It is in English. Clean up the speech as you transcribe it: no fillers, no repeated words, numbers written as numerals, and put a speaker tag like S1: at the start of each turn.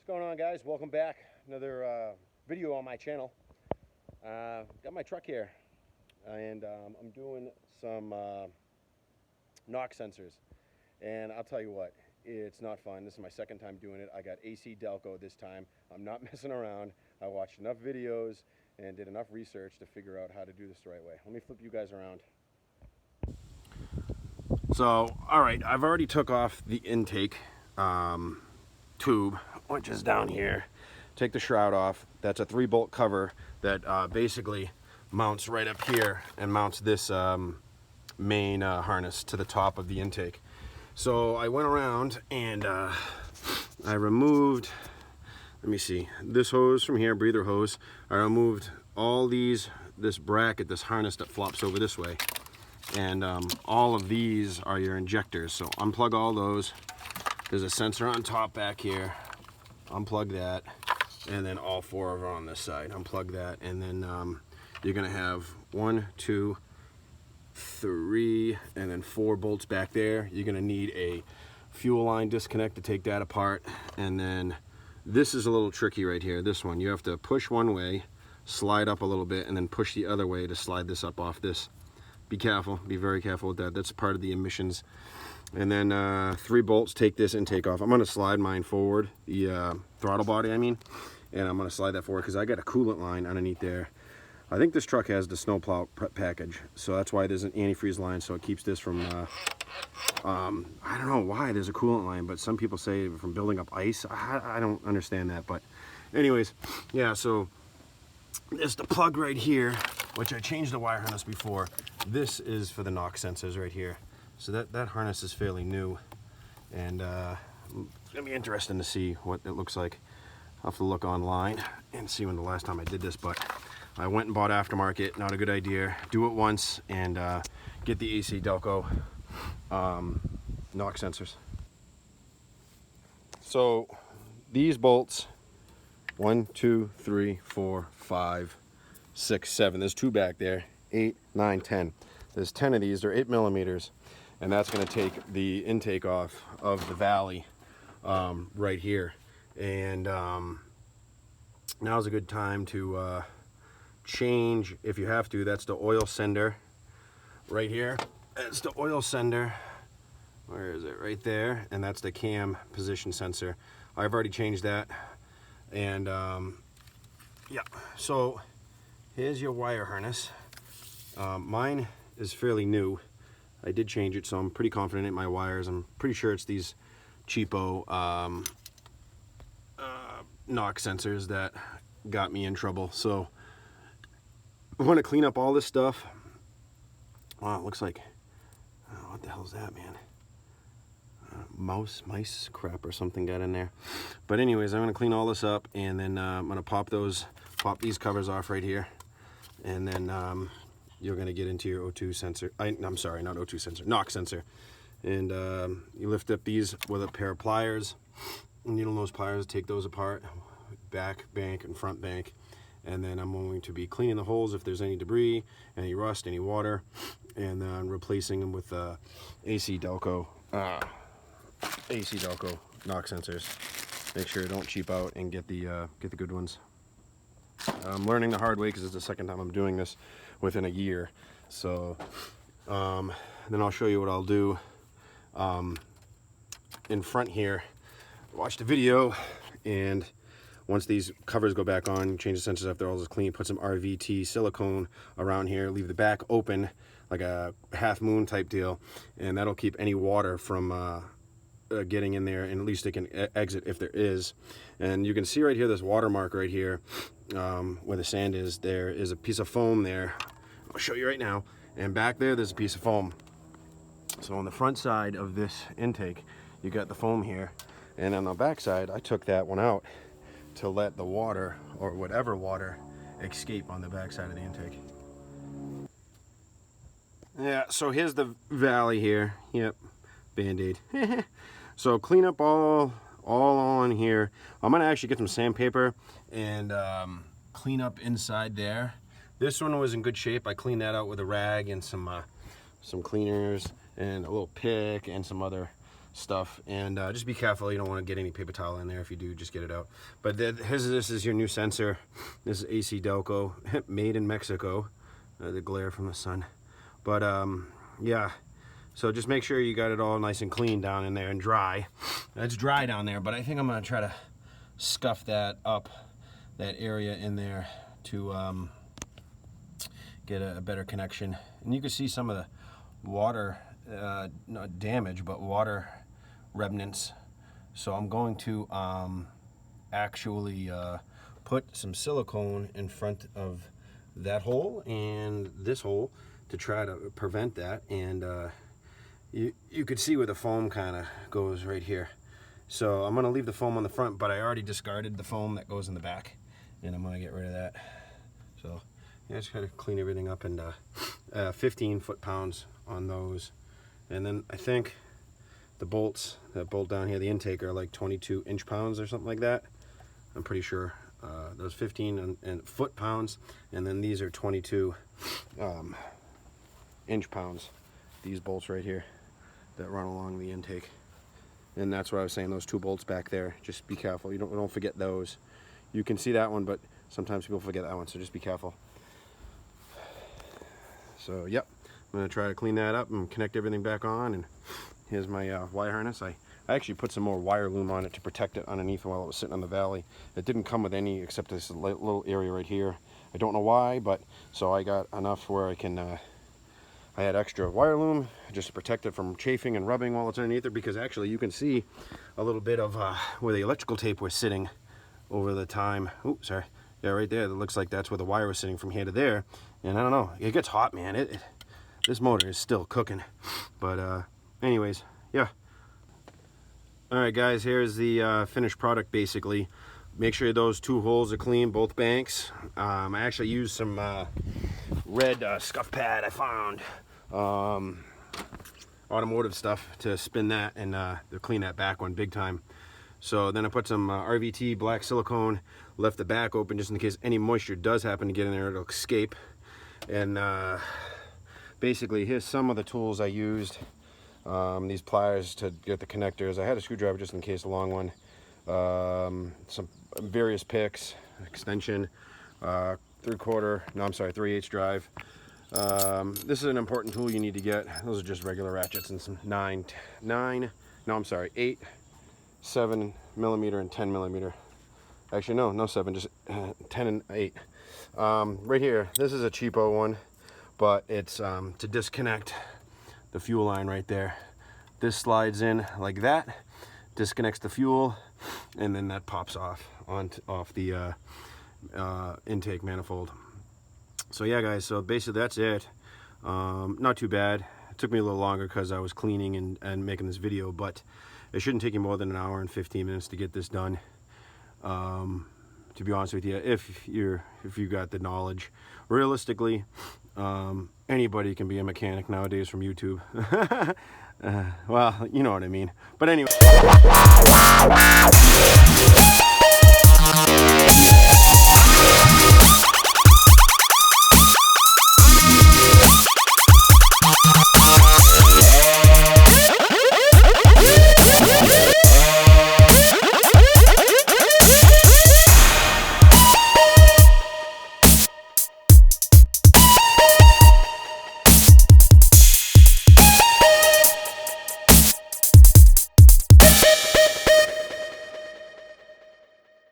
S1: What's going on, guys? Welcome back. Another video on my channel. Got my truck here, and I'm doing some knock sensors. And I'll tell you what, it's not fun. This is my second time doing it. I got AC Delco this time. I'm not messing around. I watched enough videos and did enough research to figure out how to do this the right way. Let me flip you guys around. So, all right, I've already took off the intake tube, which is down here. Take the shroud off. That's a 3-bolt cover that basically mounts right up here and mounts this main harness to the top of the intake. So I went around and I removed, let me see, this hose from here, breather hose. I removed all this bracket, this harness that flops over this way. And all of these are your injectors. So unplug all those. There's a sensor on top back here. Unplug that. And then all 4 are on this side. Unplug that. And then you're going to have 1, 2, 3, and then 4 bolts back there. You're going to need a fuel line disconnect to take that apart. And then this is a little tricky right here. This one. You have to push one way, slide up a little bit, and then push the other way to slide this up off this. Be careful, be very careful with that. That's part of the emissions. And then 3 bolts take this intake off. I'm gonna slide mine forward, the throttle body I mean, and I'm gonna slide that forward because I got a coolant line underneath there. I think this truck has the snowplow package, so that's why there's an antifreeze line, so it keeps this from, I don't know why there's a coolant line, but some people say from building up ice. I don't understand that, but anyways, yeah, so there's the plug right here, which I changed the wire harness before. This is for the knock sensors right here. So that harness is fairly new, and it's gonna be interesting to see what it looks like. I'll have to look online and see when the last time I did this, but I went and bought aftermarket. Not a good idea. Do it once and get the AC Delco knock sensors. So these bolts, 1, 2, 3, 4, 5, 6, 7. There's 2 back there. 8, 9, 10. There's 10 of these. They're 8 millimeters, and that's going to take the intake off of the valley right here. And now's a good time to change if you have to. That's the oil sender right here. That's the oil sender. Where is it? Right there. And that's the cam position sensor. I've already changed that. And yeah, so here's your wire harness. Mine is fairly new. I did change it, so I'm pretty confident in my wires. I'm pretty sure it's these cheapo knock sensors that got me in trouble. So I want to clean up all this stuff. Wow, it looks like, what the hell is that, man? Mice crap or something got in there. But anyways, I'm going to clean all this up, and then I'm going to pop these covers off right here, and then you're going to get into your O2 sensor. I'm sorry, not O2 sensor, knock sensor. And you lift up these with a pair of pliers, needle nose pliers, take those apart, back bank and front bank. And then I'm going to be cleaning the holes if there's any debris, any rust, any water, and then replacing them with AC Delco knock sensors. Make sure you don't cheap out and get the good ones. I'm learning the hard way because it's the second time I'm doing this within a year. So then I'll show you what I'll do in front here. Watch the video, and once these covers go back on, change the sensors after all is clean, put some RVT silicone around here, leave the back open like a half moon type deal, and that'll keep any water from getting in there, and at least it can exit if there is. And you can see right here, this watermark right here, where the sand is, there is a piece of foam there. I'll show you right now. And back there's a piece of foam. So on the front side of this intake, you got the foam here, and on the back side, I took that one out to let the water, or whatever water, escape on the back side of the intake. Yeah, so here's the valley here. Yep, Band-Aid. So clean up all on here. I'm gonna actually get some sandpaper and clean up inside there. This one was in good shape. I cleaned that out with a rag and some cleaners and a little pick and some other stuff, and just be careful. You don't want to get any paper towel in there. If you do, just get it out. But this is your new sensor. This is AC Delco, made in Mexico. The glare from the sun. But yeah, so just make sure you got it all nice and clean down in there and dry. It's dry down there, but I think I'm gonna try to scuff that up, that area in there, to get a better connection. And you can see some of the water, not damage, but water remnants. So I'm going to actually put some silicone in front of that hole and this hole to try to prevent that. And you could see where the foam kind of goes right here. So I'm going to leave the foam on the front, but I already discarded the foam that goes in the back, and I'm going to get rid of that. So yeah, just kind of clean everything up, and 15 foot-pounds on those. And then I think the bolts, that bolt down here, the intake, are like 22 inch-pounds or something like that. I'm pretty sure. Those 15 and foot-pounds, and then these are 22 inch-pounds. These bolts right here that run along the intake. And that's what I was saying, those two bolts back there. Just be careful. You don't forget those. You can see that one, but sometimes people forget that one, so just be careful. So, yep. I'm going to try to clean that up and connect everything back on. And here's my wire harness. I actually put some more wire loom on it to protect it underneath while it was sitting on the valley. It didn't come with any except this little area right here. I don't know why, but so I got enough where I can, I had extra wire loom just to protect it from chafing and rubbing while it's underneath it, because actually you can see a little bit of where the electrical tape was sitting over the time. Oops, sorry. Yeah, right there. It looks like that's where the wire was sitting from here to there. And I don't know. It gets hot, man. This motor is still cooking. But anyways, yeah. Alright guys, here's the finished product basically. Make sure those two holes are clean, both banks. I actually used some red scuff pad I found. Automotive stuff to spin that and to clean that back one big time. So then I put some RVT black silicone, left the back open just in case any moisture does happen to get in there, it'll escape. And basically here's some of the tools I used. These pliers to get the connectors. I had a screwdriver just in case, a long one. Some various picks, extension, 3/8 drive. This is an important tool you need to get. Those are just regular ratchets, and some 8, 7 millimeter, and 10 millimeter. Actually, no 7, just 10 and 8. Right here, this is a cheapo one, but it's to disconnect the fuel line right there. This slides in like that, disconnects the fuel, and then that pops off the intake manifold. So yeah guys, so basically that's it. Not too bad. It took me a little longer because I was cleaning and making this video, but it shouldn't take you more than an hour and 15 minutes to get this done. To be honest with you, if you got the knowledge. Realistically, anybody can be a mechanic nowadays from YouTube. Well, you know what I mean. But anyway.